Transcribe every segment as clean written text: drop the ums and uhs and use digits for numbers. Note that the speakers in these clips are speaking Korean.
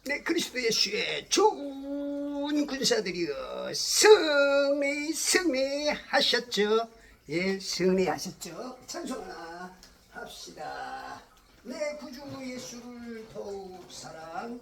네, 그리스도 예수의 좋은 군사들이여 승리하셨죠. 예, 승리하셨죠. 찬송하나 합시다. 내 구주 예수를 더욱 사랑.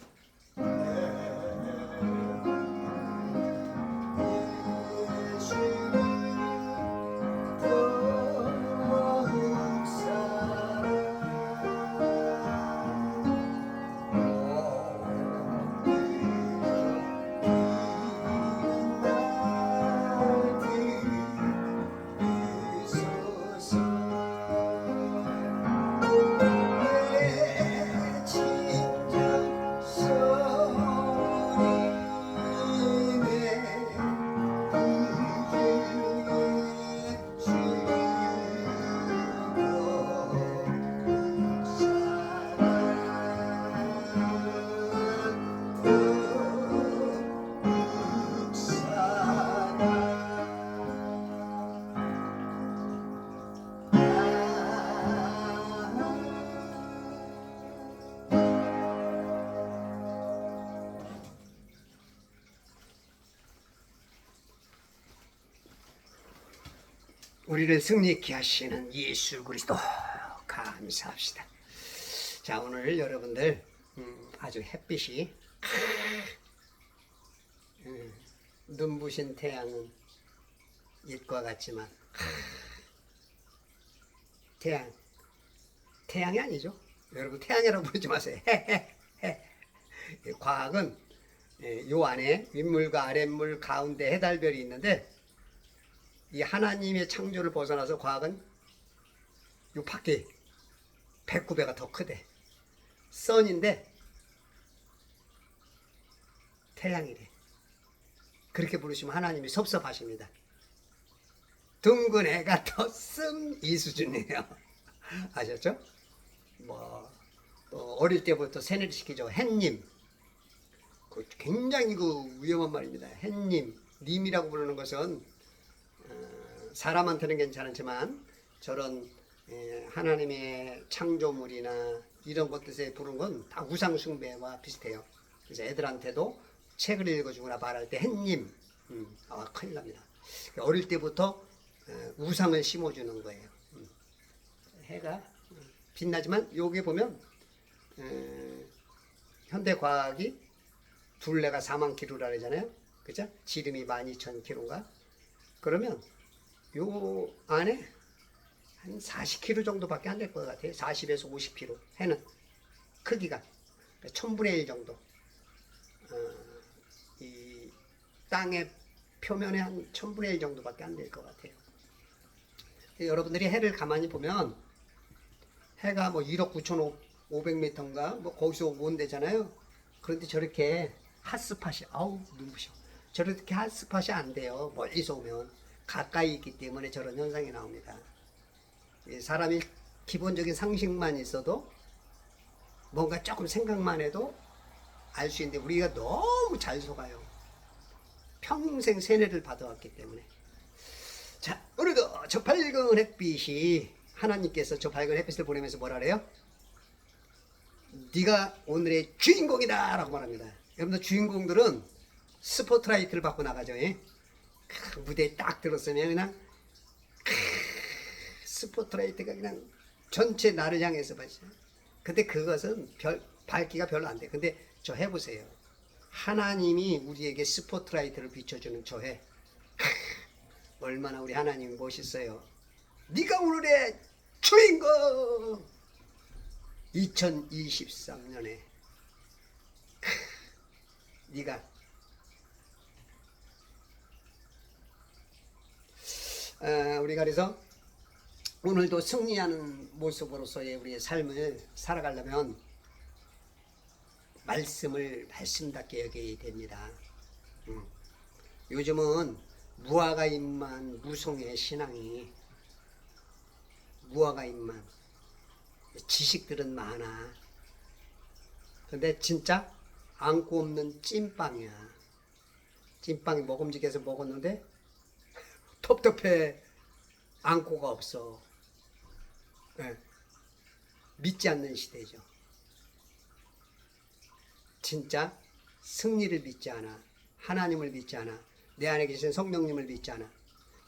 우리를 승리케 하시는 예수 그리스도 감사합시다. 자, 오늘 여러분들 아주 햇빛이 눈부신 태양은 옛과 같지만 태양이 아니죠. 여러분 태양이라고 부르지 마세요. 과학은 요 안에 윗물과 아랫물 가운데 해달별이 있는데 이 하나님의 창조를 벗어나서 과학은 요 밖에 109배가 더 크대. 선인데 태양이래. 그렇게 부르시면 하나님이 섭섭하십니다. 둥근 애가 떴음 이 수준이에요. 아셨죠? 또 어릴 때부터 세뇌를 시키죠. 햇님. 굉장히 위험한 말입니다. 햇님, 님이라고 부르는 것은 사람한테는 괜찮지만 저런 하나님의 창조물이나 이런 것들에 부른 건 다 우상 숭배와 비슷해요. 그래서 애들한테도 책을 읽어주거나 말할 때 햇님, 큰일 납니다. 어릴 때부터 우상을 심어주는 거예요. 해가 빛나지만 여기 보면 현대 과학이 둘레가 4만 킬로라 그러잖아요. 그죠? 지름이 12,000킬로인가? 그러면 요 안에 한 40km 정도밖에 안 될 것 같아요. 40에서 50km. 해는 크기가 1000분의 1 정도. 이 땅의 표면에 한 1000분의 1 정도밖에 안 될 것 같아요. 여러분들이 해를 가만히 보면 해가 뭐 1억 9,500m인가 뭐 거기서 온대잖아요. 그런데 저렇게 핫스팟이 눈부셔. 저렇게 핫스팟이 안 돼요. 멀리서 오면. 가까이 있기 때문에 저런 현상이 나옵니다. 사람이 기본적인 상식만 있어도 뭔가 조금 생각만 해도 알 수 있는데 우리가 너무 잘 속아요. 평생 세뇌를 받아왔기 때문에. 자, 오늘도 저 밝은 햇빛이 하나님께서 저 밝은 햇빛을 보내면서 뭐라 그래요? 네가 오늘의 주인공이다 라고 말합니다. 여러분들 주인공들은 스포트라이트를 받고 나가죠. 무대에 딱 들었으면 그냥 스포트라이트가 그냥 전체 나를 향해서 봤어요. 근데 그것은 밝기가 별로 안 돼. 근데 저 해보세요. 하나님이 우리에게 스포트라이트를 비춰주는 저 해. 얼마나 우리 하나님이 멋있어요. 네가 오늘의 주인공. 2023년에 네가 우리가 그래서 오늘도 승리하는 모습으로서의 우리의 삶을 살아가려면 말씀답게 여겨야 됩니다. 요즘은 무화과잎만 무송의 신앙이 무화과잎만 지식들은 많아. 근데 진짜 안고 없는 찐빵이야. 찐빵이 먹음직해서 먹었는데 텁텁해. 안고가 없어. 믿지 않는 시대죠. 진짜 승리를 믿지 않아. 하나님을 믿지 않아. 내 안에 계신 성령님을 믿지 않아.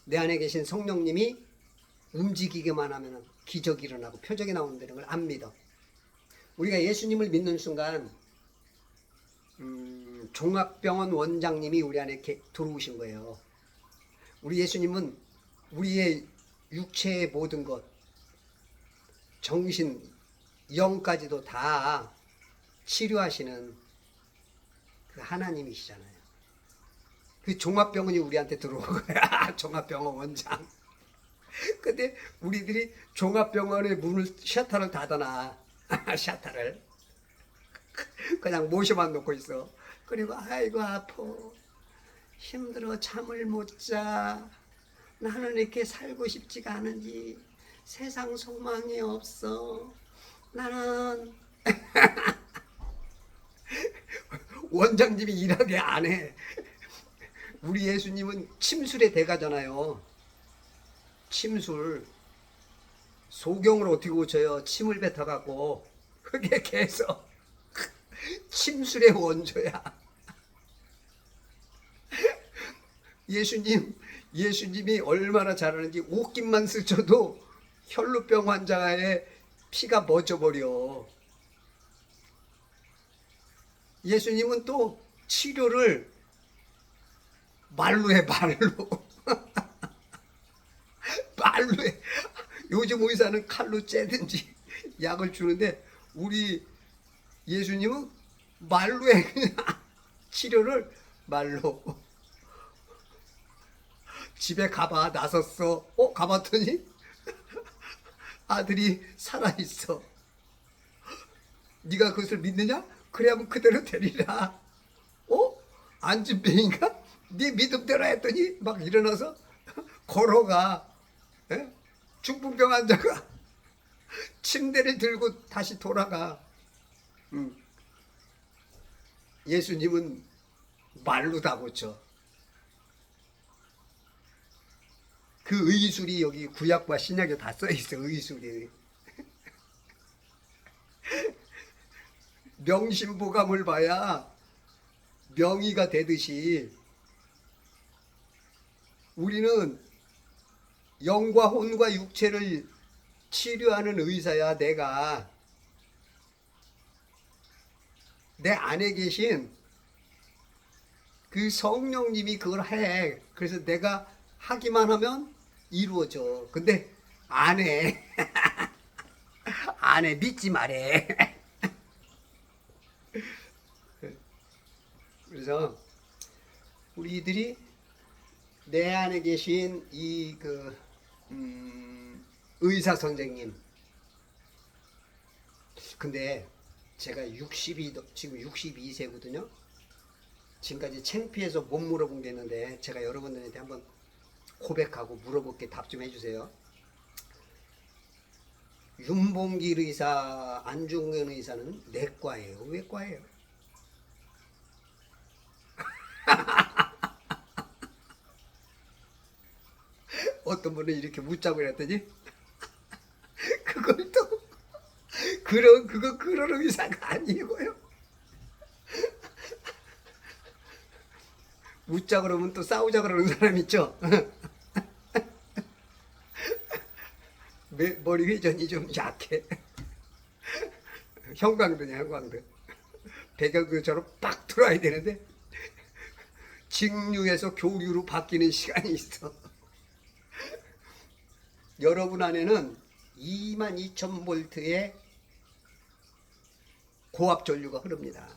내 안에 계신 성령님이 움직이기만 하면 기적이 일어나고 표적이 나온다는 걸 안 믿어. 우리가 예수님을 믿는 순간 종합병원 원장님이 우리 안에 들어오신 거예요. 우리 예수님은 우리의 육체의 모든 것, 정신, 영까지도 다 치료하시는 그 하나님이시잖아요. 그 종합병원이 우리한테 들어온 거야. 종합병원 원장. 근데 우리들이 종합병원의 문을, 셔터를 닫아놔. 셔터를. 그냥 모셔만 놓고 있어. 그리고 아이고 아파. 힘들어. 잠을 못 자. 나는 이렇게 살고 싶지가 않은지. 세상 소망이 없어. 나는 원장님이 일하게 안 해. 우리 예수님은 침술의 대가잖아요. 침술. 소경을 어떻게 고쳐요? 침을 뱉어갖고. 그게 계속 침술의 원조야. 예수님이 얼마나 잘하는지 옷깃만 스쳐도 혈루병 환자의 피가 멎어버려. 예수님은 또 치료를 말로 해, 말로. 말로 해. 요즘 의사는 칼로 째든지 약을 주는데 우리 예수님은 말로 해. 그냥 치료를 말로. 집에 가봐. 나섰어. 가봤더니 아들이 살아있어. 네가 그것을 믿느냐? 그래야면 그대로 되리라. 안진병인가? 네 믿음대로 했더니 막 일어나서 걸어가. 중풍병 환자가 침대를 들고 다시 돌아가. 예수님은 말로 다 고쳐. 그 의술이 여기 구약과 신약에 다 써있어. 의술이. 명심보감을 봐야 명의가 되듯이 우리는 영과 혼과 육체를 치료하는 의사야. 내가 내 안에 계신 그 성령님이 그걸 해. 그래서 내가 하기만 하면 이루어져. 근데 안 해. 안 해. 믿지 말해. 그래서 우리들이 내 안에 계신 이 의사 선생님. 근데 제가 지금 62세거든요. 지금까지 창피해서 못 물어본 게 있는데 제가 여러분들한테 한번 고백하고 물어볼 게 답 좀 해주세요. 윤봉길 의사, 안중근 의사는 내과예요? 외과예요? 어떤 분은 이렇게 묻자고 그랬더니 그걸 또 그런 의사가 아니고요. 묻자 그러면 또 싸우자 그러는 사람 있죠. 머리 회전이 좀 약해. 형광등이야, 형광등. 배경처럼 빡 들어와야 되는데 직류에서 교류로 바뀌는 시간이 있어. 여러분 안에는 22,000볼트의 고압 전류가 흐릅니다.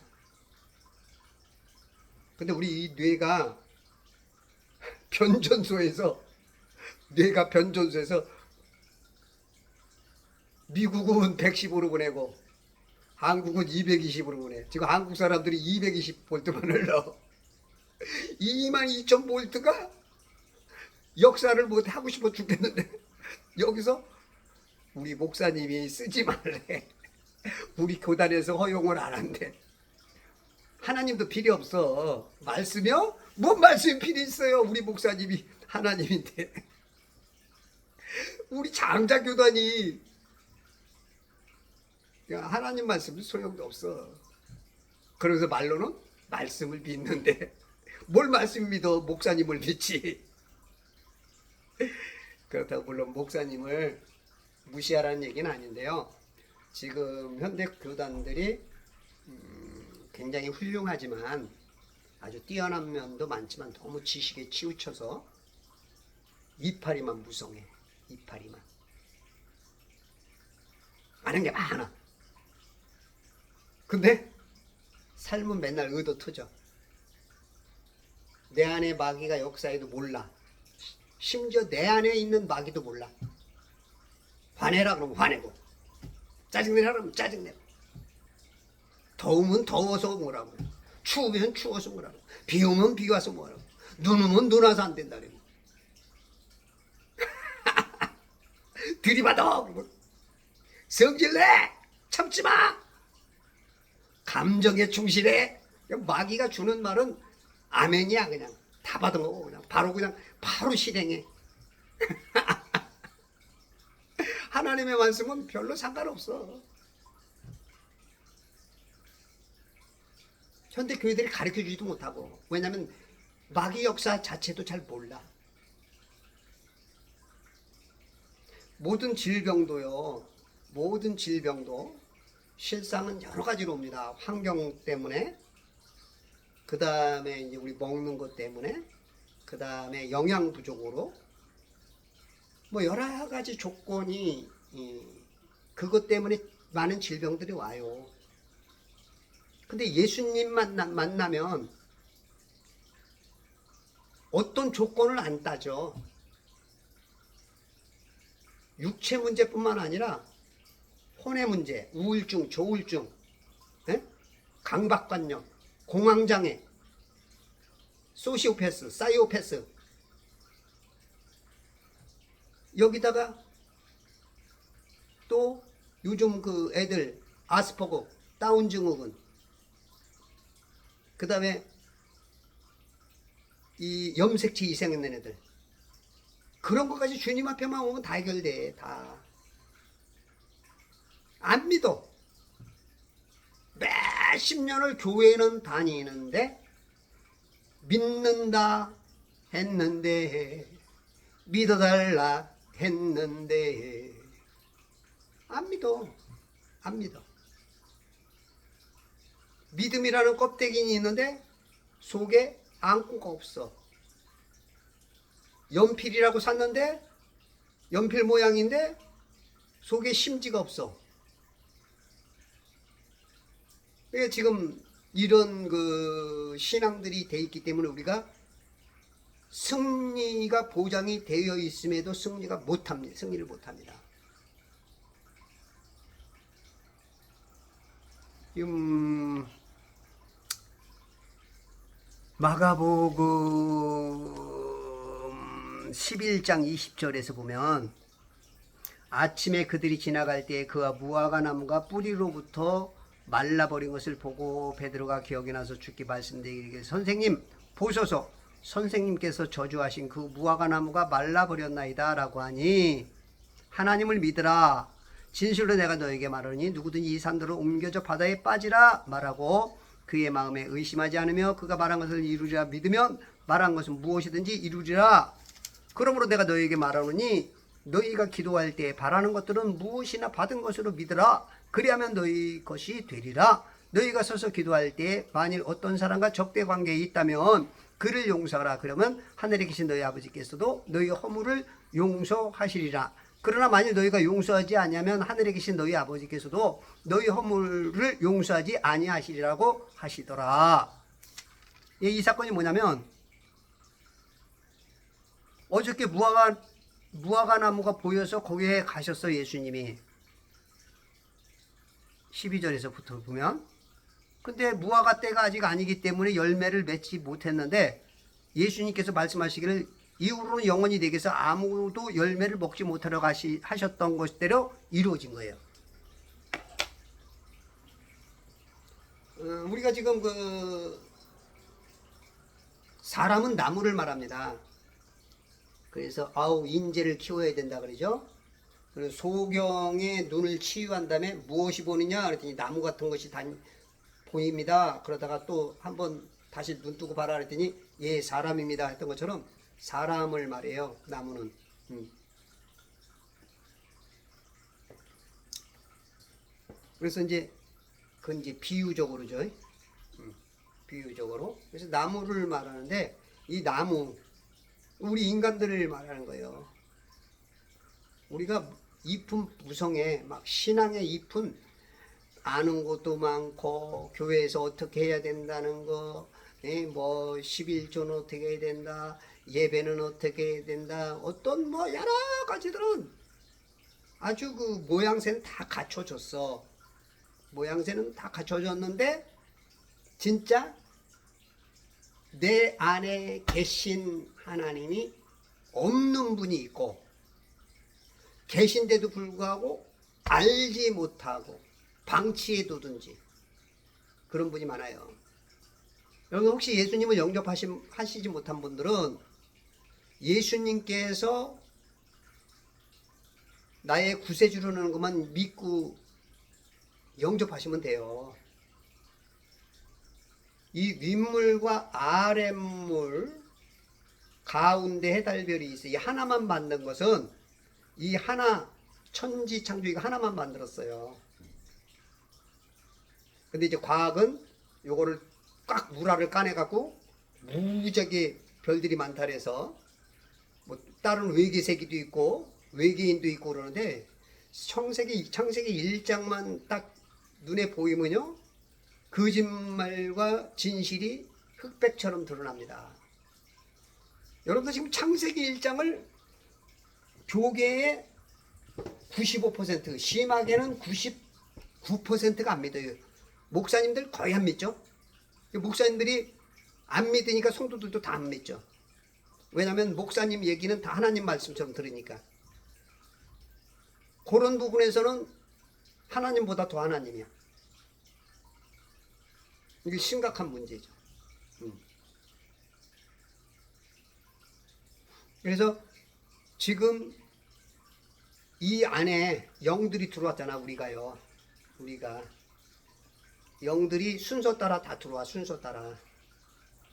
근데 우리 이 뇌가 변전소에서 미국은 110으로 보내고 한국은 220으로 보내. 지금 한국 사람들이 220볼트만 흘러. 22,000볼트가 역사를 못 하고 싶어 죽겠는데 여기서 우리 목사님이 쓰지 말래. 우리 교단에서 허용을 안 한대. 하나님도 필요 없어. 말씀이요? 뭔 말씀이 필요 있어요? 우리 목사님이 하나님인데. 우리 장자교단이 하나님 말씀은 소용도 없어. 그러면서 말로는 말씀을 믿는데 뭘 말씀 믿어? 목사님을 믿지. 그렇다고 물론 목사님을 무시하라는 얘기는 아닌데요. 지금 현대 교단들이 굉장히 훌륭하지만 아주 뛰어난 면도 많지만 너무 지식에 치우쳐서 이파리만 무성해. 이파리만. 아는 게 많아. 근데 삶은 맨날 의도 터져. 내 안에 마귀가 역사해도 몰라. 심지어 내 안에 있는 마귀도 몰라. 화내라 그러면 화내고, 짜증내라 그러면 짜증내고, 더우면 더워서 뭐라고, 추우면 추워서 뭐라고, 비 오면 비 와서 뭐라고, 눈 오면 눈 와서 안 된다 그러고. 들이받아 그러고, 성질내 참지마, 감정에 충실해. 마귀가 주는 말은 아멘이야. 그냥 다 받은 거고 그냥 바로 실행해. 하나님의 말씀은 별로 상관없어. 현대 교회들이 가르쳐 주지도 못하고. 왜냐면 마귀 역사 자체도 잘 몰라. 모든 질병도 실상은 여러 가지로 옵니다. 환경 때문에, 그 다음에 이제 우리 먹는 것 때문에, 그 다음에 영양 부족으로, 뭐 여러 가지 조건이 그것 때문에 많은 질병들이 와요. 근데 예수님 만나면 어떤 조건을 안 따져. 육체 문제뿐만 아니라 혼의 문제, 우울증, 조울증, 강박관념, 공황장애, 소시오패스, 사이오패스, 여기다가 또 요즘 그 애들 아스퍼거, 다운 증후군, 그 다음에 이 염색체 이상했는 애들, 그런 것까지 주님 앞에만 오면 다 해결돼. 다 안 믿어. 몇십 년을 교회는 다니는데 믿는다 했는데, 믿어달라 했는데 안 믿어. 안 믿어. 믿음이라는 껍데기는 있는데 속에 안고가 없어. 연필이라고 샀는데 연필 모양인데 속에 심지가 없어. 그러니까 지금 이런 그 신앙들이 돼 있기 때문에 우리가 승리가 보장이 되어 있음에도 승리를 못합니다. 마가복음 11장 20절에서 보면, 아침에 그들이 지나갈 때 그와 무화과 나무가 뿌리로부터 말라버린 것을 보고 베드로가 기억이 나서 주께 말씀드리기를, 선생님 보소서, 선생님께서 저주하신 그 무화과 나무가 말라버렸나이다 라고 하니, 하나님을 믿으라. 진실로 내가 너에게 말하니 누구든지 이 산들을 옮겨져 바다에 빠지라 말하고 그의 마음에 의심하지 않으며 그가 말한 것을 이루리라 믿으면 말한 것은 무엇이든지 이루리라. 그러므로 내가 너에게 말하노니 너희가 기도할 때 바라는 것들은 무엇이나 받은 것으로 믿으라. 그리하면 너희 것이 되리라. 너희가 서서 기도할 때 만일 어떤 사람과 적대 관계에 있다면 그를 용서하라. 그러면 하늘에 계신 너희 아버지께서도 너희 허물을 용서하시리라. 그러나 만일 너희가 용서하지 아니하면 하늘에 계신 너희 아버지께서도 너희 허물을 용서하지 아니하시리라고 하시더라. 이 사건이 뭐냐면, 어저께 무화과 나무가 보여서 거기에 가셨어 예수님이. 12절에서부터 보면, 근데 무화과 때가 아직 아니기 때문에 열매를 맺지 못했는데 예수님께서 말씀하시기를 이후로는 영원히 내게서 아무도 열매를 먹지 못하려고 하셨던 것대로 이루어진 거예요. 우리가 지금 사람은 나무를 말합니다. 그래서 인재를 키워야 된다 그러죠. 그래서 소경의 눈을 치유한 다음에 무엇이 보느냐 그랬더니 나무 같은 것이 보입니다. 그러다가 또 한번 다시 눈 뜨고 봐라 그랬더니 예, 사람입니다 했던 것처럼 사람을 말해요. 나무는. 그래서 이제 그건 이제 비유적으로죠. 비유적으로. 그래서 나무를 말하는데 이 나무 우리 인간들을 말하는 거예요. 우리가 잎은 무성해. 막 신앙의 잎은 아는 것도 많고 교회에서 어떻게 해야 된다는 거, 뭐 11조는 어떻게 해야 된다, 예배는 어떻게 해야 된다, 어떤 뭐 여러 가지들은 아주 그 모양새는 다 갖춰졌어. 모양새는 다 갖춰졌는데 진짜 내 안에 계신 하나님이 없는 분이 있고 계신데도 불구하고 알지 못하고 방치해 두든지 그런 분이 많아요. 여러분 혹시 예수님을 영접하시지 못한 분들은 예수님께서 나의 구세주라는 것만 믿고 영접하시면 돼요. 이 윗물과 아랫물 가운데 해달별이 있어요. 이 하나만 만든 것은 이 하나 천지 창조기가 하나만 만들었어요. 근데 이제 과학은 요거를 꽉 물알을 까내갖고 무지하게 별들이 많다 그래서 뭐 다른 외계세기도 있고 외계인도 있고 그러는데 창세기 1장만 딱 눈에 보이면요 거짓말과 진실이 흑백처럼 드러납니다. 여러분들 지금 창세기 1장을 교계의 95% 심하게는 99%가 안 믿어요. 목사님들 거의 안 믿죠. 목사님들이 안 믿으니까 성도들도 다 안 믿죠. 왜냐하면 목사님 얘기는 다 하나님 말씀처럼 들으니까. 그런 부분에서는 하나님보다 더 하나님이야. 이게 심각한 문제죠. 그래서 지금 이 안에 영들이 들어왔잖아. 우리가 영들이 순서 따라 다 들어와. 순서 따라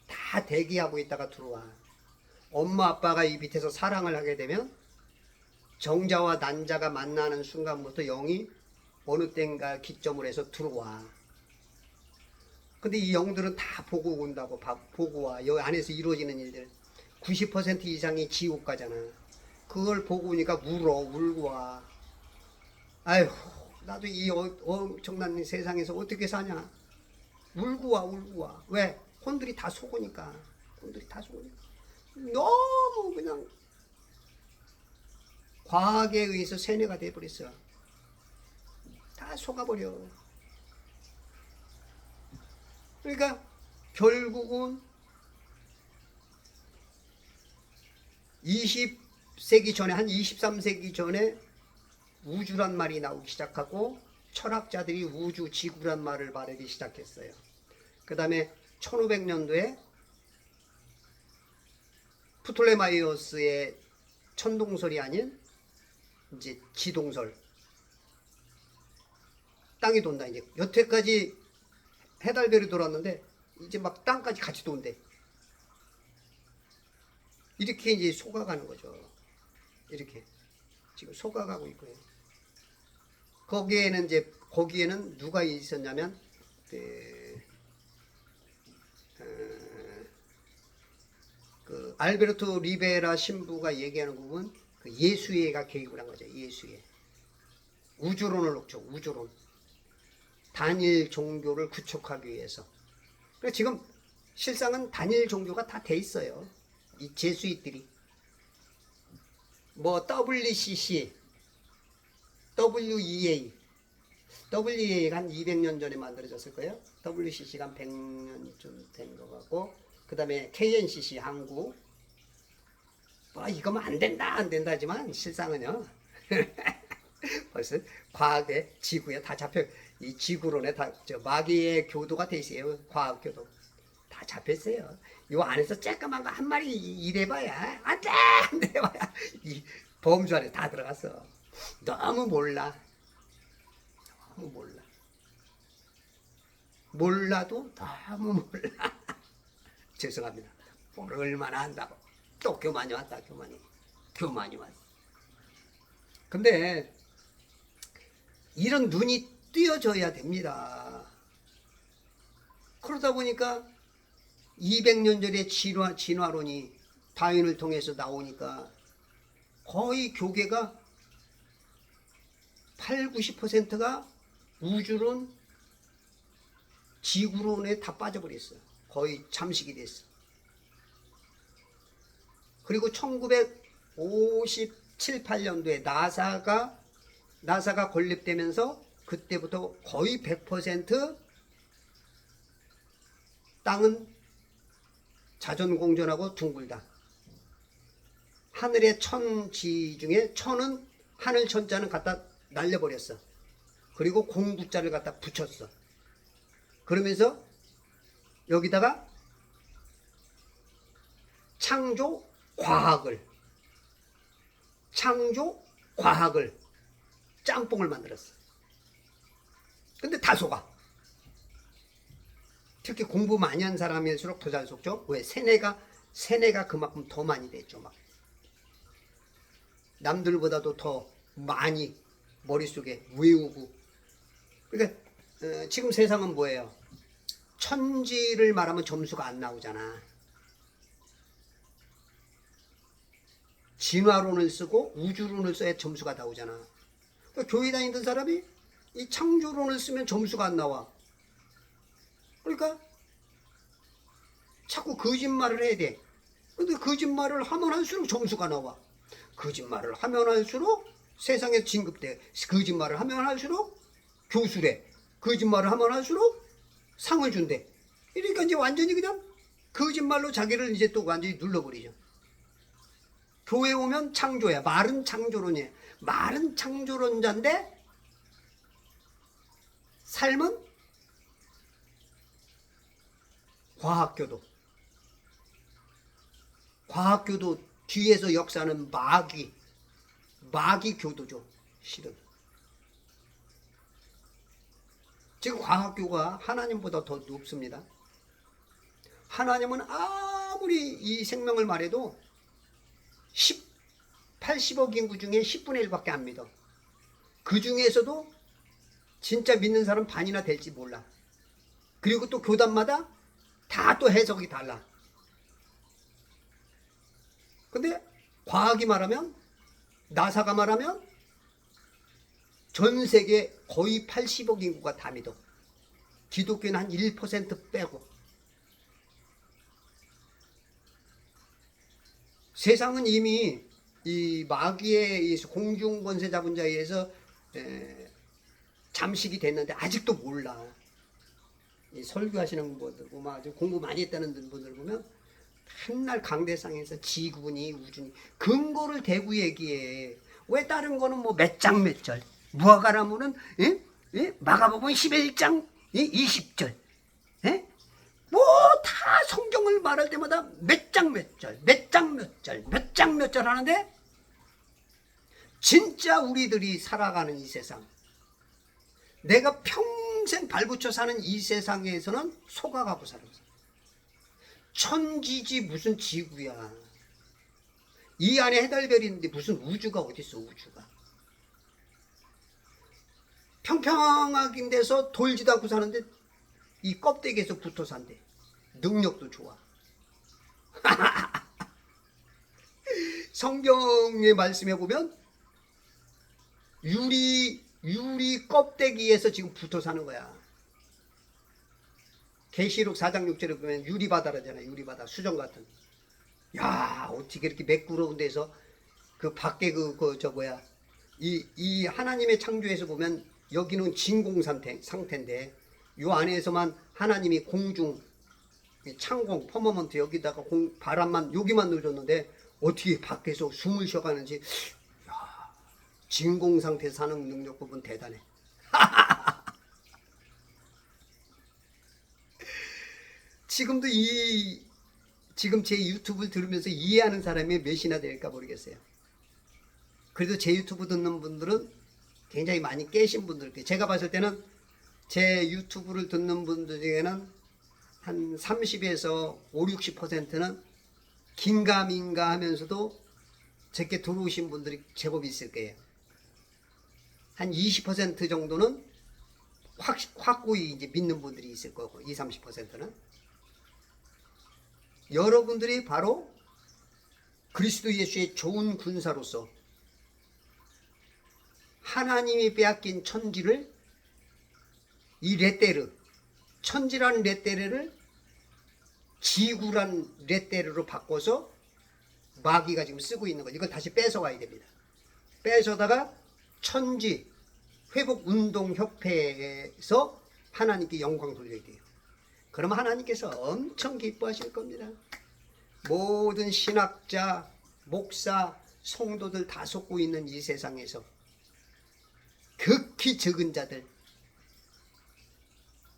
다 대기하고 있다가 들어와. 엄마 아빠가 이 밑에서 사랑을 하게 되면 정자와 난자가 만나는 순간부터 영이 어느 땐가 기점을 해서 들어와. 근데 이 영들은 다 보고 온다고. 보고 와. 여기 안에서 이루어지는 일들 90% 이상이 지옥 가잖아. 그걸 보고 오니까 울고 와. 아휴, 나도 이 엄청난 세상에서 어떻게 사냐. 울고 와. 왜? 혼들이 다 속으니까. 너무 그냥 과학에 의해서 세뇌가 돼버렸어. 다 속아버려. 그러니까 결국은 20세기 전에 한 23세기 전에 우주란 말이 나오기 시작하고 철학자들이 우주 지구란 말을 말하기 시작했어요. 그 다음에 1500년도에 프톨레마이오스의 천동설이 아닌 이제 지동설, 땅이 돈다. 이제 여태까지 해달별이 돌았는데 이제 막 땅까지 같이 돈대. 이렇게 이제 속아가는 거죠. 이렇게 지금 속아가고 있고요. 거기에는 누가 있었냐면 그 알베르토 리베라 신부가 얘기하는 부분, 그 예수회가 개입을 한 거죠. 예수회. 우주론을 놓죠. 우주론. 단일 종교를 구축하기 위해서. 그러니까 지금 실상은 단일 종교가 다 돼 있어요. 이 제수잇들이. 뭐 WCC, WEA가 한 200년 전에 만들어졌을 거예요. WCC가 한 100년쯤 된 것 같고, 그 다음에 KNCC 한국. 뭐 이거면 안 된다 하지만 실상은요. 벌써 과학의 지구에 다 잡혀, 이 지구론에 다 마귀의 교도가 돼 있어요. 과학 교도 다 잡혔어요. 요 안에서 쬐까만 거 한 마리 일해봐야 안 돼 봐야 이 범주 안에 다 들어갔어. 너무 몰라. 몰라도 너무 몰라. 죄송합니다. 얼마나 한다고. 또 교만이 왔다. 교만이 왔어. 근데 이런 눈이 띄어져야 됩니다. 그러다 보니까 200년 전에 진화론이 다윈을 통해서 나오니까 거의 교계가 80~90%가 우주론, 지구론에 다 빠져버렸어. 거의 잠식이 됐어. 그리고 1957, 8년도에 나사가 건립되면서 그때부터 거의 100% 땅은 자전공전하고 둥글다. 하늘의 천지 중에 천은 하늘 천자는 갖다 날려버렸어. 그리고 공구자를 갖다 붙였어. 그러면서 여기다가 창조 과학을 짬뽕을 만들었어. 근데 다 속아. 특히 공부 많이 한 사람일수록 더 잘 속죠. 왜? 세뇌가 그만큼 더 많이 됐죠. 막 남들보다도 더 많이 머릿속에 외우고. 그러니까 지금 세상은 뭐예요? 천지를 말하면 점수가 안 나오잖아. 진화론을 쓰고 우주론을 써야 점수가 나오잖아. 그러니까 교회 다니던 사람이 이 창조론을 쓰면 점수가 안 나와. 그러니까 자꾸 거짓말을 해야 돼. 근데 거짓말을 하면 할수록 점수가 나와. 거짓말을 하면 할수록 세상에 진급돼. 거짓말을 하면 할수록 교수래. 거짓말을 하면 할수록 상을 준대. 그러니까 이제 완전히 그냥 거짓말로 자기를 이제 또 완전히 눌러버리죠. 교회 오면 창조야. 말은 창조론이야. 말은 창조론자인데 삶은 과학교도 뒤에서 역사는 마귀 교도죠. 실은 지금 과학교가 하나님보다 더 높습니다. 하나님은 아무리 이 생명을 말해도 80억 인구 중에 10분의 1밖에 안 믿어. 그 중에서도 진짜 믿는 사람 반이나 될지 몰라. 그리고 또 교단마다 다 또 해석이 달라. 근데 과학이 말하면, 나사가 말하면 전 세계 거의 80억 인구가 다 믿어. 기독교는 한 1% 빼고. 세상은 이미 이 마귀의 공중 권세 잡은 자에 의해서 잠식이 됐는데 아직도 몰라. 이 설교하시는 분들 보면 아주 공부 많이 했다는 분들 보면 맨날 강대상에서 지구니 우주니 근거를 대고 얘기해. 왜 다른 거는 뭐 몇 장 몇 절, 무화과나무는 마가복음 11장 20절, 뭐 다 성경을 말할 때마다 몇 장 몇 절, 몇 장 몇 절, 몇 장 몇 절 하는데 진짜 우리들이 살아가는 이 세상, 내가 평생 발붙여 사는 이 세상에서는 속아가고 살아. 천지지 무슨 지구야. 이 안에 해달별이 있는데 무슨 우주가 어딨어. 우주가 평평하긴 데서 돌지도 않고 사는데 이 껍데기에서 붙어 산대. 능력도 좋아. 성경의 말씀에 보면 유리 껍데기에서 지금 붙어 사는 거야. 계시록 4장 6절에 보면 유리바다라잖아. 유리바다, 수정 같은. 야, 어떻게 이렇게 매끄러운 데서 그 밖에 이 하나님의 창조에서 보면 여기는 진공 상태인데 요 안에서만 하나님이 공중 창공 퍼머먼트 여기다가 바람만 여기만 넣어줬는데 어떻게 밖에서 숨을 쉬어가는지. 야, 진공 상태에서 사는 능력 부분 대단해. 지금도 지금 제 유튜브를 들으면서 이해하는 사람이 몇이나 될까 모르겠어요. 그래도 제 유튜브 듣는 분들은 굉장히 많이 깨신 분들. 제가 봤을 때는 제 유튜브를 듣는 분들 중에는 한 30에서 5, 60%는 긴가민가 하면서도 제게 들어오신 분들이 제법 있을 거예요. 한 20% 정도는 확고히 이제 믿는 분들이 있을 거고, 20, 30%는. 여러분들이 바로 그리스도 예수의 좋은 군사로서 하나님이 빼앗긴 천지를, 이 레테르, 천지란 레테르를 지구란 레테르로 바꿔서 마귀가 지금 쓰고 있는 거죠. 이걸 다시 뺏어와야 됩니다. 뺏어다가 천지 회복운동협회에서 하나님께 영광 돌려야 돼요. 그러면 하나님께서 엄청 기뻐하실 겁니다. 모든 신학자, 목사, 성도들 다 속고 있는 이 세상에서 극히 적은 자들,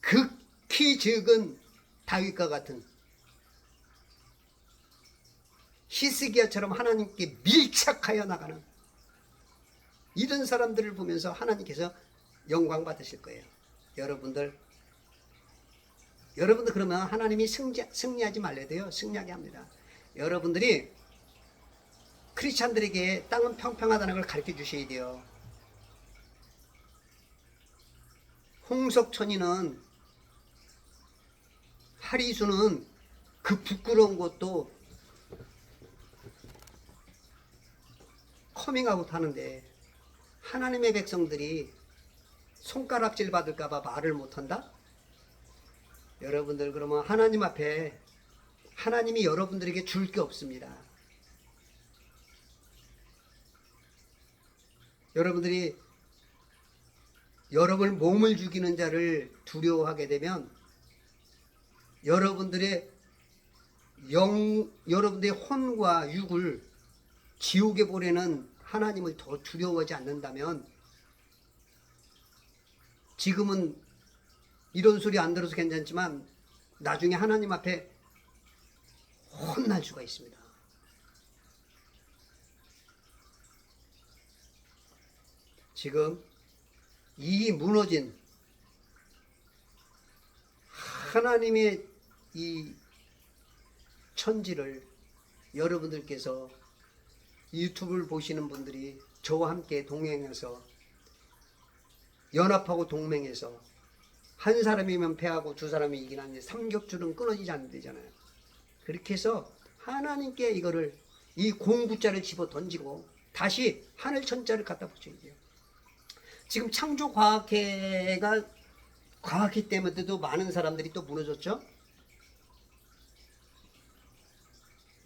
극히 적은 다윗과 같은 히스기야처럼 하나님께 밀착하여 나가는 이런 사람들을 보면서 하나님께서 영광 받으실 거예요. 여러분들 그러면 하나님이 승리하지 말래야 돼요. 승리하게 합니다. 여러분들이 크리스찬들에게 땅은 평평하다는 걸 가르쳐 주셔야 돼요. 홍석천이는, 하리수는 그 부끄러운 것도 커밍아웃 하는데 하나님의 백성들이 손가락질 받을까봐 말을 못한다? 여러분들, 그러면 하나님 앞에 하나님이 여러분들에게 줄 게 없습니다. 여러분들이 여러분을 몸을 죽이는 자를 두려워하게 되면 여러분들의 혼과 육을 지옥에 보내는 하나님을 더 두려워하지 않는다면, 지금은 이런 소리 안 들어서 괜찮지만 나중에 하나님 앞에 혼날 수가 있습니다. 지금 이 무너진 하나님의 이 천지를 여러분들께서 유튜브를 보시는 분들이 저와 함께 동행해서, 연합하고 동맹해서, 한 사람이면 패하고 두 사람이 이기는 게 삼겹줄은 끊어지지 않는 되잖아요. 그렇게 해서 하나님께 이거를, 이 공구자를 집어 던지고 다시 하늘 천자를 갖다 붙여야 돼요. 지금 창조과학회가, 과학회 때문에도 많은 사람들이 또 무너졌죠.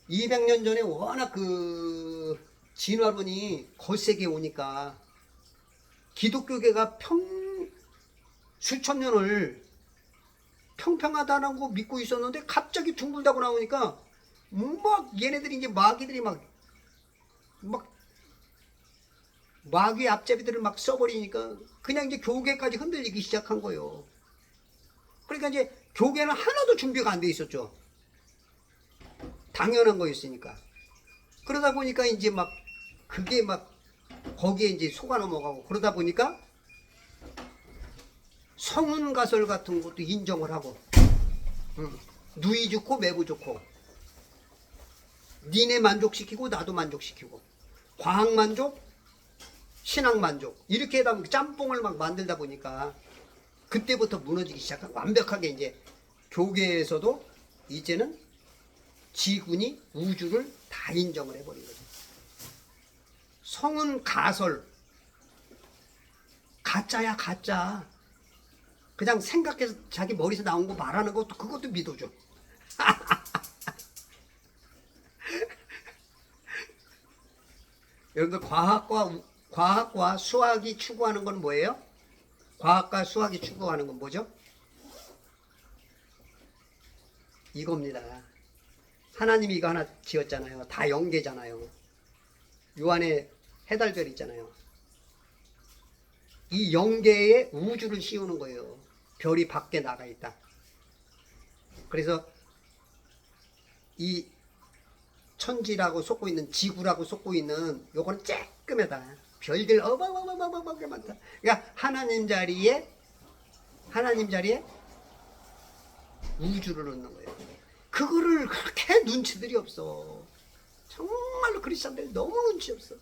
200년 전에 워낙 그 진화론이 거세게 오니까 기독교계가 수천 년을 평평하다는 거 믿고 있었는데 갑자기 둥글다고 나오니까 막 얘네들이 이제 마귀들이 막 마귀 앞잡이들을 막 써버리니까 그냥 이제 교계까지 흔들리기 시작한 거예요. 그러니까 이제 교계는 하나도 준비가 안 돼 있었죠. 당연한 거였으니까. 그러다 보니까 이제 막 그게 막 거기에 이제 속아 넘어가고, 그러다 보니까 성운가설 같은 것도 인정을 하고, 누이 좋고 매부 좋고, 니네 만족시키고 나도 만족시키고, 과학 만족, 신앙 만족, 이렇게 하다 보니까 짬뽕을 막 만들다 보니까 그때부터 무너지기 시작한, 완벽하게 이제 교계에서도 이제는 지군이 우주를 다 인정을 해버린 거죠. 성은 가설, 가짜야 가짜. 그냥 생각해서 자기 머리에서 나온 거 말하는 것도, 그것도 믿어줘. 여러분들, 과학과 수학이 추구하는 건 뭐예요? 과학과 수학이 추구하는 건 뭐죠? 이겁니다. 하나님이 이거 하나 지었잖아요. 다 영계잖아요. 요 안에 해달별 있잖아요. 이 영계에 우주를 씌우는 거예요. 별이 밖에 나가 있다. 그래서 이 천지라고 쏟고 있는, 지구라고 쏟고 있는 요거는 쬐끔하다. 별들 어마어마어마어마어마어마 많다. 그러니까 하나님 자리에 하나님 자리에 우주를 넣는 거예요. 그거를 그렇게 눈치들이 없어. 정말로 크리스찬들이 너무 눈치 없어.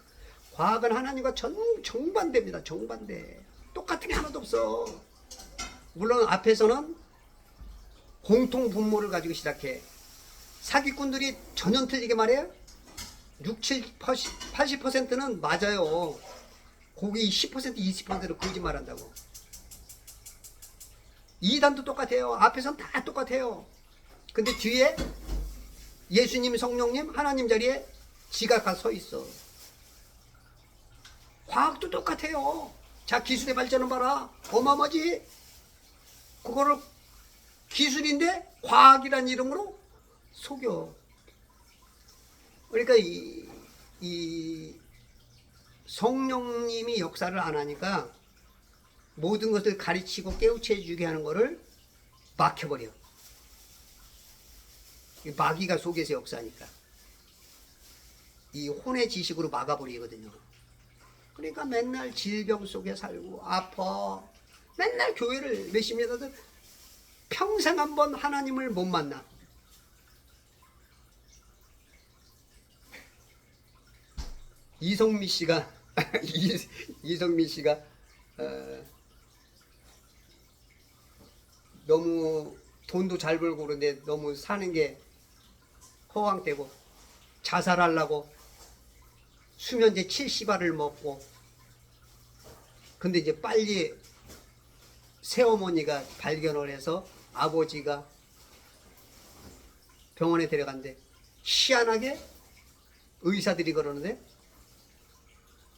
과학은 하나님과 정반대입니다. 정반대. 똑같은 게 하나도 없어. 물론 앞에서는 공통 분모를 가지고 시작해. 사기꾼들이 전혀 틀리게 말해요. 6, 7, 80%는 맞아요. 거기 10%, 20%로 거짓말한다고. 이단도 똑같아요. 앞에서는 다 똑같아요. 근데 뒤에 예수님, 성령님, 하나님 자리에 지가 가 서 있어. 과학도 똑같아요. 자, 기술의 발전을 봐라. 어마어마지. 그거를 기술인데 과학이란 이름으로 속여. 그러니까 이 성령님이 역사를 안 하니까 모든 것을 가르치고 깨우쳐 주게 하는 것을 막혀버려. 마귀가 속에서 역사하니까 이 혼의 지식으로 막아버리거든요. 그러니까 맨날 질병 속에 살고 아파. 맨날 교회를 몇십 년들 평생 한번 하나님을 못 만나. 이성미 씨가 이성미 씨가 너무 돈도 잘 벌고 그런데 너무 사는 게 허황되고 자살하려고 수면제 70알을 먹고. 근데 이제 빨리 새어머니가 발견을 해서 아버지가 병원에 데려간대. 희한하게 의사들이 그러는데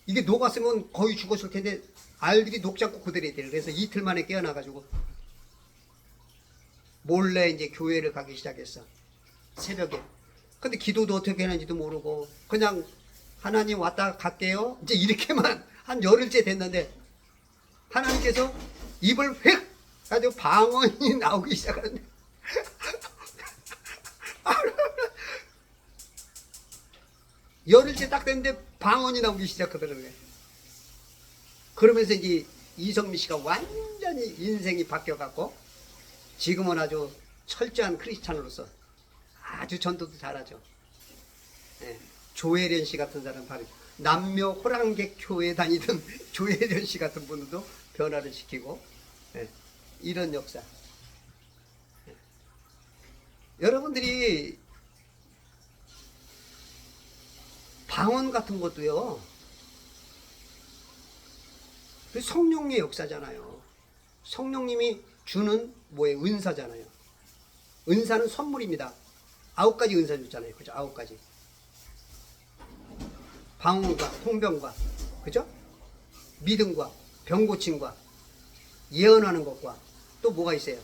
이게 녹았으면 거의 죽었을 텐데 알들이 녹지 않고 그대로 있대. 그래서 이틀 만에 깨어나가지고 몰래 이제 교회를 가기 시작했어. 새벽에. 근데 기도도 어떻게 하는지도 모르고 그냥 하나님 왔다 갈게요. 이제 이렇게만 한 열흘째 됐는데 하나님께서 입을 휙 가지고 방언이 나오기 시작하는데 열흘째 딱 됐는데 방언이 나오기 시작하더라고요. 그러면서 이제 이성미 씨가 완전히 인생이 바뀌어갖고 지금은 아주 철저한 크리스찬으로서 아주 전도도 잘하죠. 예, 조혜련 씨 같은 사람 바로 남묘 호랑객 교회 다니던 조혜련 씨 같은 분도 변화를 시키고, 예, 이런 역사. 예. 여러분들이 방언 같은 것도요, 성령의 역사잖아요. 성령님이 주는 뭐예요? 은사잖아요. 은사는 선물입니다. 9가지 은사 줬잖아요. 그죠? 9가지. 방언과 통병과, 그죠? 믿음과 병고침과 예언하는 것과 또 뭐가 있어요?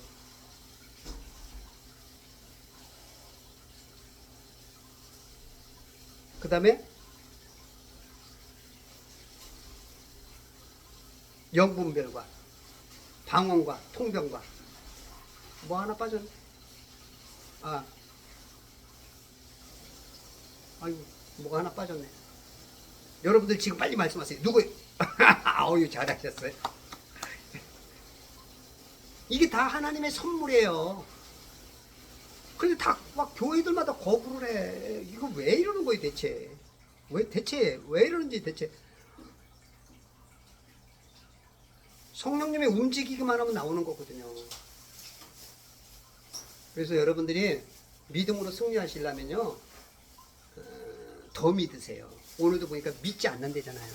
그 다음에 영분별과 방언과 통병과 뭐 하나 빠졌네. 아이고, 뭐가 하나 빠졌네. 여러분들 지금 빨리 말씀하세요. 누구예요? 아유, 잘하셨어요. 이게 다 하나님의 선물이에요. 근데 다 막 교회들마다 거부를 해. 이거 왜 이러는 거예요, 대체? 왜 이러는지 대체. 성령님이 움직이기만 하면 나오는 거거든요. 그래서 여러분들이 믿음으로 승리하시려면요, 더 믿으세요. 오늘도 보니까 믿지 않는다잖아요.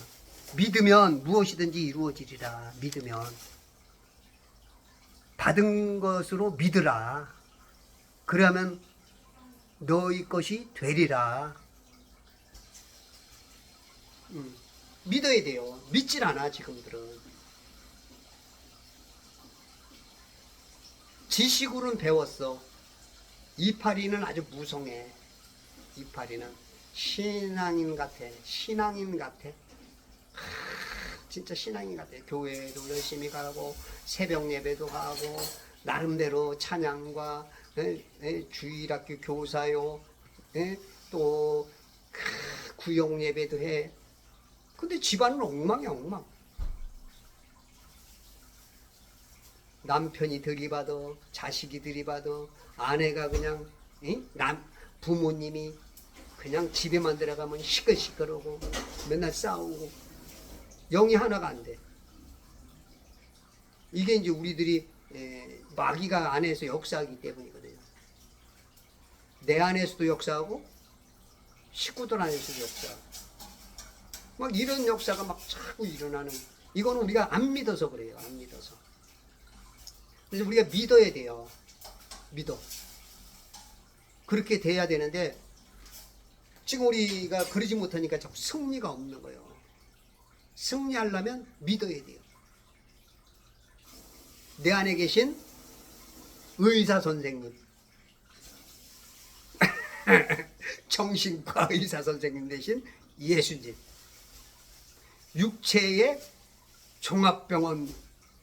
믿으면 무엇이든지 이루어지리라. 믿으면 받은 것으로 믿으라. 그러면 너희 것이 되리라. 믿어야 돼요. 믿질 않아 지금들은. 지식으로는 배웠어. 이파리는 아주 무성해. 이파리는 신앙인 같아. 신앙인 같아. 진짜 신앙인 같아. 교회도 열심히 가고 새벽 예배도 가고 나름대로 찬양과 주일학교 교사요. 또 구역 예배도 해. 근데 집안은 엉망이야, 엉망. 남편이 들이받아, 자식이 들이받아, 아내가 그냥 부모님이 그냥 집에만 들어가면 시끌시끌하고 맨날 싸우고 영이 하나가 안 돼. 이게 이제 우리들이 마귀가 안에서 역사하기 때문이거든요. 내 안에서도 역사하고 식구들 안에서도 역사하고 막 이런 역사가 막 자꾸 일어나는, 이거는 우리가 안 믿어서 그래요. 안 믿어서. 그래서 우리가 믿어야 돼요. 믿어. 그렇게 돼야 되는데 지금 우리가 그러지 못하니까 자꾸 승리가 없는 거예요. 승리하려면 믿어야 돼요. 내 안에 계신 의사 선생님, 정신과 의사 선생님 대신 예수님, 육체의 종합병원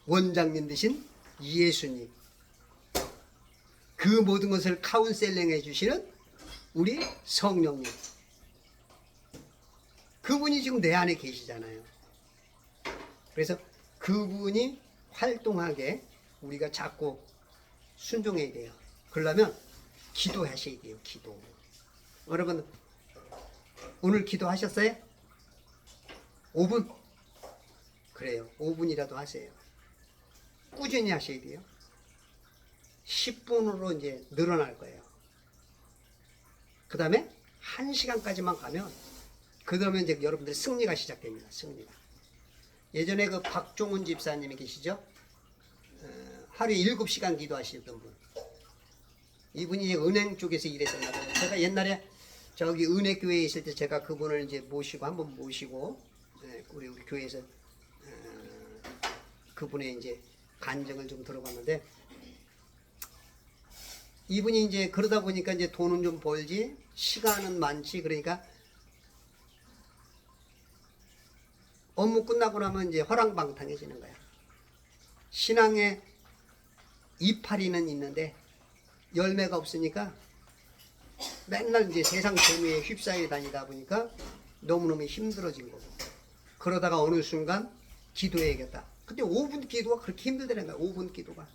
원장님 대신 예수님, 그 모든 것을 카운셀링 해주시는 우리 성령님, 그분이 지금 내 안에 계시잖아요. 그래서 그분이 활동하게 우리가 자꾸 순종해야 돼요. 그러려면 기도하셔야 돼요. 기도. 여러분 오늘 기도하셨어요? 5분? 그래요. 5분이라도 하세요. 꾸준히 하셔야 돼요. 10분으로 이제 늘어날 거예요. 그 다음에 1시간까지만 가면 그러면 이제 여러분들 승리가 시작됩니다. 승리가. 예전에 그 박종훈 집사님이 계시죠? 하루에 7시간 기도하시던 분. 이분이 이제 은행 쪽에서 일했었나 봐요. 제가 옛날에 저기 은혜교회에 있을 때 제가 그분을 이제 모시고 한번 모시고 우리 교회에서 그분의 이제 간증을 좀 들어봤는데, 이분이 이제 그러다 보니까 이제 돈은 좀 벌지 시간은 많지, 그러니까 업무 끝나고 나면 이제 허랑방탕해지는 거야. 신앙의 이파리는 있는데 열매가 없으니까 맨날 이제 세상 재미에 휩싸여 다니다 보니까 너무너무 힘들어진 거고, 그러다가 어느 순간 기도해야겠다. 근데 5분 기도가 그렇게 힘들다는 거야. 5분 기도가.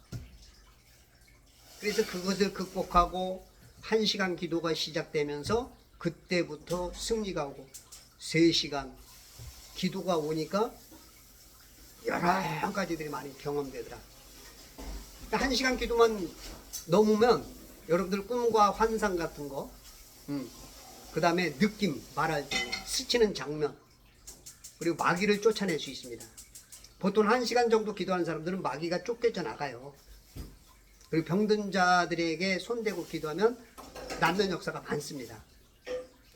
그래서 그것을 극복하고 1시간 기도가 시작되면서 그때부터 승리가 오고 3시간 기도가 오니까 여러 가지들이 많이 경험되더라. 1시간 기도만 넘으면 여러분들 꿈과 환상 같은 거, 그 다음에 느낌, 말할 때 스치는 장면, 그리고 마귀를 쫓아낼 수 있습니다. 보통 1시간 정도 기도하는 사람들은 마귀가 쫓겨져 나가요. 그리고 병든 자들에게 손대고 기도하면 낫는 역사가 많습니다.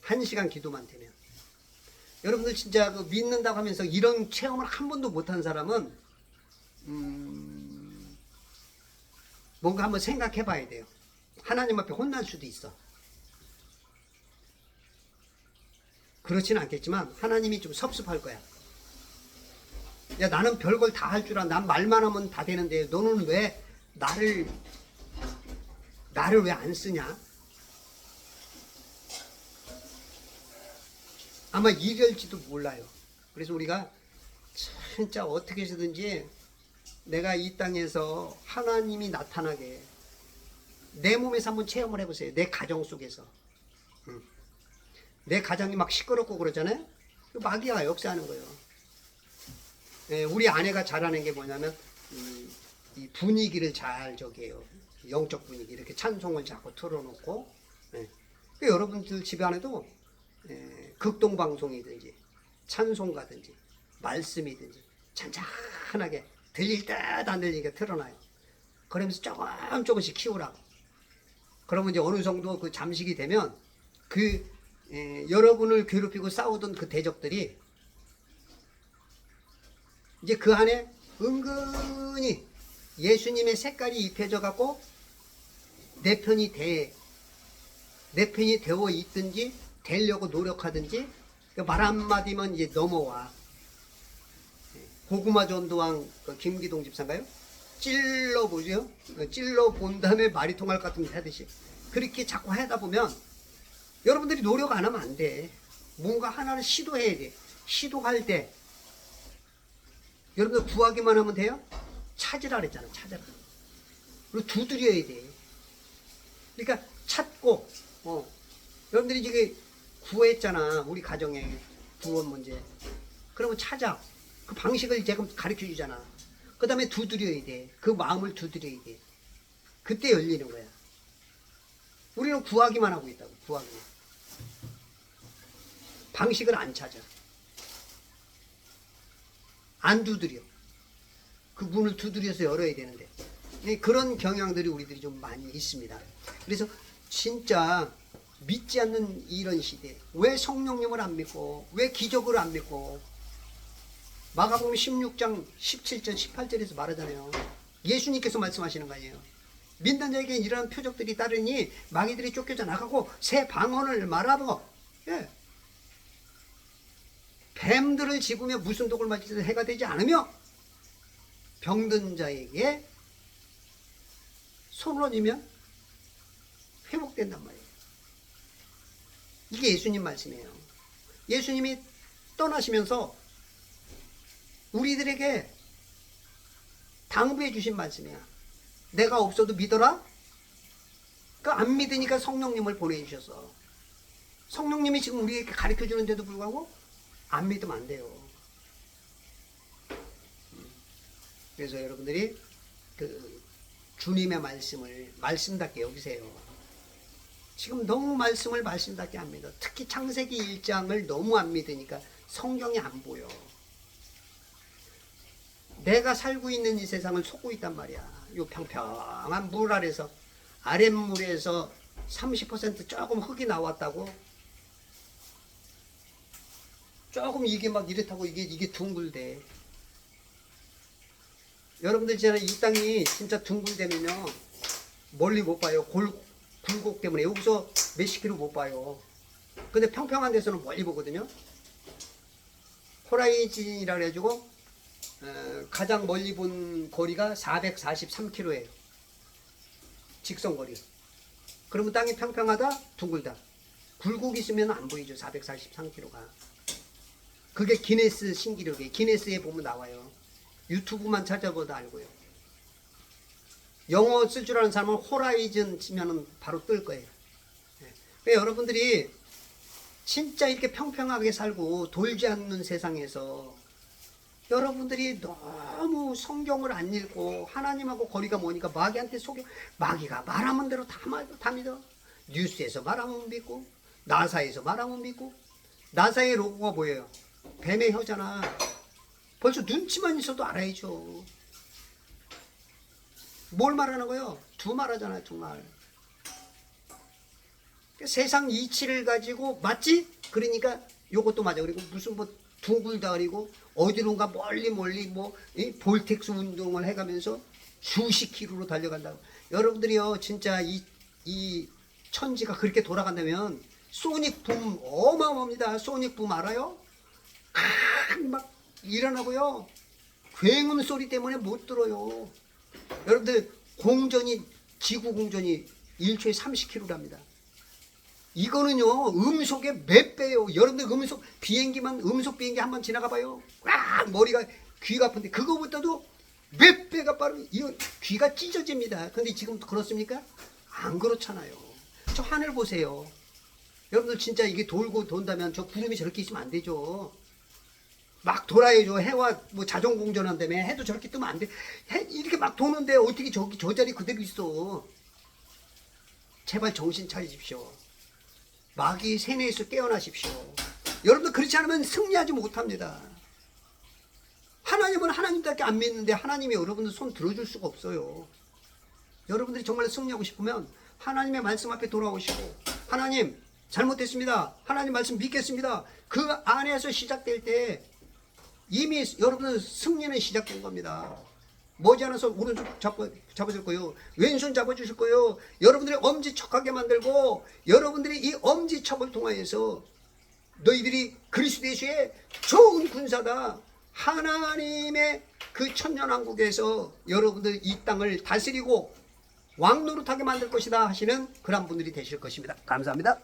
1시간 기도만 되면. 여러분들 진짜 그 믿는다고 하면서 이런 체험을 한 번도 못한 사람은 뭔가 한번 생각해 봐야 돼요. 하나님 앞에 혼날 수도 있어. 그렇지는 않겠지만 하나님이 좀 섭섭할 거야. 야, 나는 별걸 다 할 줄 알아. 난 말만 하면 다 되는데 너는 왜 나를 왜 안 쓰냐? 아마 이럴지도 몰라요. 그래서 우리가 진짜 어떻게 해서든지 내가 이 땅에서 하나님이 나타나게 내 몸에서 한번 체험을 해보세요. 내 가정 속에서. 내 가정이 막 시끄럽고 그러잖아요. 마귀가 역사하는 거예요. 우리 아내가 잘하는 게 뭐냐면 이 분위기를 잘 저기해요. 영적 분위기 이렇게 찬송을 자꾸 틀어놓고, 여러분들 집 안에도 극동방송이든지 찬송가든지 말씀이든지 잔잔하게 들릴 듯 안 들리게 틀어놔요. 그러면서 조금씩 키우라고. 그러면 이제 어느 정도 그 잠식이 되면 여러분을 괴롭히고 싸우던 그 대적들이 이제 그 안에 은근히 예수님의 색깔이 입혀져 갖고 내 편이 되어 있든지 되려고 노력하든지 말 한마디면 이제 넘어와. 고구마 전도왕 김기동 집사인가요? 찔러보죠. 찔러본 다음에 말이 통할 것 같은 데 하듯이 그렇게 자꾸 하다 보면 여러분들이 노력 안 하면 안 돼. 뭔가 하나를 시도해야 돼. 시도할 때 여러분들 구하기만 하면 돼요? 찾으라 그랬잖아. 찾으라. 그리고 두드려야 돼. 그러니까 찾고, 여러분들이 지금 구했잖아. 우리 가정에 구원 문제. 그러면 찾아. 그 방식을 제가 가르쳐 주잖아. 그 다음에 두드려야 돼. 그 마음을 두드려야 돼. 그때 열리는 거야. 우리는 구하기만 하고 있다고. 구하기만. 방식을 안 찾아. 안 두드려. 그 문을 두드려서 열어야 되는데. 그런 경향들이 우리들이 좀 많이 있습니다. 그래서 진짜 믿지 않는 이런 시대, 왜 성령님을 안 믿고, 왜 기적을 안 믿고, 마가복음 16장 17절 18절에서 말하잖아요. 예수님께서 말씀하시는 거 아니에요. 믿는 자에게 이러한 표적들이 따르니 마귀들이 쫓겨져 나가고 새 방언을 말하고, 예. 뱀들을 집으며 무슨 독을 맞이해서 해가 되지 않으며 병든 자에게 손을 얹으면 회복된단 말이에요. 이게 예수님 말씀이에요. 예수님이 떠나시면서 우리들에게 당부해 주신 말씀이야. 내가 없어도 믿어라? 안 믿으니까 성령님을 보내주셔서. 성령님이 지금 우리에게 가르쳐 주는데도 불구하고 안 믿으면 안 돼요. 그래서 여러분들이 그 주님의 말씀을 말씀답게 여기세요. 지금 너무 말씀을 말씀답게 안 믿어. 특히 창세기 1장을 너무 안 믿으니까 성경이 안 보여. 내가 살고 있는 이 세상을 속고 있단 말이야. 요 평평한 물 아래서, 아랫물에서 30% 조금 흙이 나왔다고, 조금 이게 막 이렇다고 이게 둥글대. 여러분들 있잖아요. 이 땅이 진짜 둥글대면요, 멀리 못 봐요. 굴곡 때문에 여기서 몇십 킬로 못 봐요. 근데 평평한 데서는 멀리 보거든요. 호라이즌이라 그래가지고 가장 멀리 본 거리가 443km예요. 직선거리. 그러면 땅이 평평하다, 둥글다. 굴곡이 있으면 안 보이죠. 443km가. 그게 기네스 신기록이에요. 기네스에 보면 나와요. 유튜브만 찾아보다 알고요. 영어 쓸 줄 아는 사람은 호라이즌 치면은 바로 뜰 거예요. 그러니까 여러분들이 진짜 이렇게 평평하게 살고 돌지 않는 세상에서 여러분들이 너무 성경을 안 읽고 하나님하고 거리가 머니까 마귀한테 속여. 마귀가 말하는 대로 다 믿어. 뉴스에서 말하면 믿고, 나사에서 말하면 믿고. 나사의 로고가 보여요. 뱀의 혀잖아. 벌써 눈치만 있어도 알아야죠. 뭘 말하는 거예요? 두 말하잖아요. 두 말. 세상 이치를 가지고 맞지? 그러니까 요것도 맞아. 그리고 무슨 뭐 둥글다 그리고 어디론가 멀리 뭐 볼텍스 운동을 해가면서 수십 킬로로 달려간다고. 여러분들이요, 진짜 이 천지가 그렇게 돌아간다면 소닉붐 어마어마합니다. 소닉붐 알아요? 막 일어나고요. 굉음 소리 때문에 못 들어요. 여러분들 지구 공전이 1초에 30km랍니다. 이거는요, 음속의 몇 배예요. 여러분들 음속 비행기 한번 지나가 봐요. 머리가, 귀가 아픈데 그거보다도 몇 배가 빠르면 이거 귀가 찢어집니다. 근데 지금 그렇습니까? 안 그렇잖아요. 저 하늘 보세요. 여러분들 진짜 이게 돌고 돈다면 저 구름이 저렇게 있으면 안 되죠. 막 돌아야죠. 해와 뭐 자전 공전한다며. 해도 저렇게 뜨면 안 돼. 해 이렇게 막 도는데 어떻게 저 자리 그대로 있어. 제발 정신 차리십시오. 마귀 세뇌에서 깨어나십시오. 여러분들 그렇지 않으면 승리하지 못합니다. 하나님은 하나님밖에 안 믿는데 하나님이 여러분들 손 들어줄 수가 없어요. 여러분들이 정말 승리하고 싶으면 하나님의 말씀 앞에 돌아오시고, 하나님 잘못됐습니다. 하나님 말씀 믿겠습니다. 그 안에서 시작될 때 이미 여러분은 승리는 시작된 겁니다. 머지않아서 오른손 잡아줄 거예요. 왼손 잡아주실 거예요. 여러분들이 엄지척하게 만들고, 여러분들이 이 엄지척을 통하여서 너희들이 그리스도 예수의 좋은 군사다. 하나님의 그 천년왕국에서 여러분들 이 땅을 다스리고 왕노릇하게 만들 것이다 하시는 그런 분들이 되실 것입니다. 감사합니다.